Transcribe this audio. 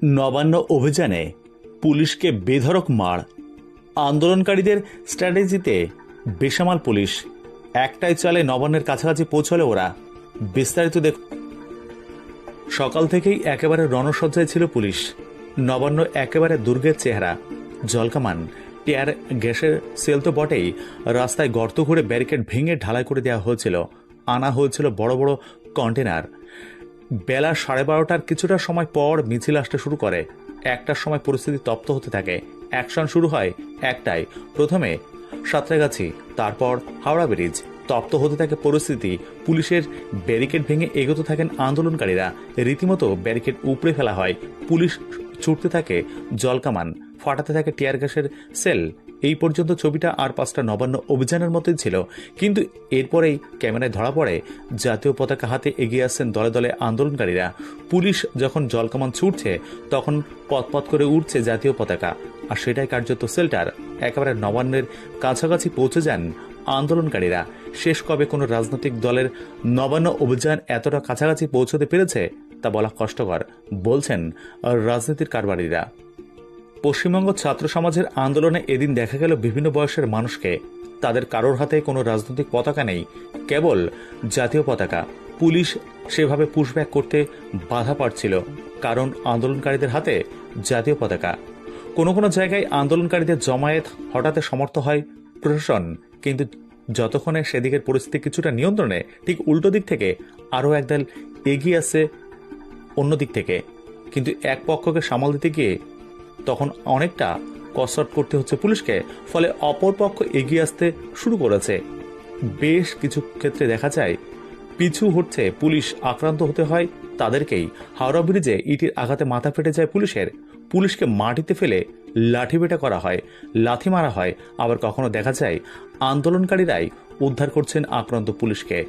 নবান্ন অভিযানে পুলিশকে বেধড়ক মার, আন্দোলনকারীদের স্ট্র্যাটেজিতে বেসামাল পুলিশ, একটাই চালে নবান্নের কাছাকাছি পৌঁছলে ওরা। বিস্তারিত দেখ। সকাল থেকেই একেবারে রণসজ্জায় ছিল পুলিশ। নবান্ন একেবারে দুর্গের চেহারা, জলকামান, টিয়ার গ্যাসের সেল তো বটেই, রাস্তায় গর্ত করে ব্যারিকেড ভেঙে ঢালাই করে দেওয়া হয়েছিল। আনা হয়েছিল বড় বড় কন্টেনার। বেলা 12:30টার কিছুটা সময় পর মিছিল আসতে শুরু করে। একটার সময় পরিস্থিতি তপ্ত হতে থাকে। অ্যাকশন শুরু হয় একটাই, প্রথমে সাঁতরাগাছি, তারপর হাওড়া ব্রিজ। তপ্ত হতে থাকে পরিস্থিতি। পুলিশের ব্যারিকেড ভেঙে এগোতে থাকেন আন্দোলনকারীরা। রীতিমতো ব্যারিকেড উপড়ে ফেলা হয়। পুলিশ ছুটতে থাকে জলকামান, ফাটাতে থাকে টিয়ার গ্যাসের সেল। এই পর্যন্ত ছবিটা আর 5টা নবান্ন অভিযানের মতোই ছিল। কিন্তু এরপরেই ক্যামেরায় ধরা পড়ে জাতীয় পতাকা হাতে এগিয়ে আসছেন দলে দলে আন্দোলনকারীরা। পুলিশ যখন জলকামান ছুটছে তখন পথ করে উঠছে জাতীয় পতাকা, আর সেটাই কার্যত সেল্টার। একেবারে নবান্নের কাছাকাছি পৌঁছে যান আন্দোলনকারীরা। শেষ কবে কোনো রাজনৈতিক দলের নবান্ন অভিযান এতটা কাছাকাছি পৌঁছতে পেরেছে তা বলা কষ্টকর, বলছেন রাজনীতির কারবারিরা। পশ্চিমবঙ্গ ছাত্র সমাজের আন্দোলনে এদিন দেখা গেল বিভিন্ন বয়সের মানুষকে। তাদের কারোর হাতে কোনো রাজনৈতিক পতাকা নেই, কেবল জাতীয় পতাকা। পুলিশ সেভাবে পুশব্যাক করতে বাধা পাচ্ছিল, কারণ আন্দোলনকারীদের হাতে জাতীয় পতাকা। কোনো কোনো জায়গায় আন্দোলনকারীদের জমায়েত হঠাৎ সমর্থ হয় প্রশাসন, কিন্তু যতক্ষণে সেদিকের পরিস্থিতি কিছুটা নিয়ন্ত্রণে, ঠিক উল্টো দিক থেকে আরও একদল এগিয়ে আসে অন্য দিক থেকে। কিন্তু এক পক্ষকে সামাল দিতে গিয়ে তখন অনেকটা কসরত করতে হচ্ছে পুলিশকে, ফলে অপর পক্ষ এগিয়ে আসতে শুরু করেছে। বেশ কিছু ক্ষেত্রে দেখা যায় পিছু হচ্ছে পুলিশ, আক্রান্ত হতে হয় তাদেরকেই। হাওড়া ব্রিজে ইটির আঘাতে মাথা ফেটে যায় পুলিশের। পুলিশকে মাটিতে ফেলে লাঠিপেটা করা হয়, লাথি মারা হয়। আবার কখনো দেখা যায় আন্দোলনকারীরাই উদ্ধার করছেন আক্রান্ত পুলিশকে।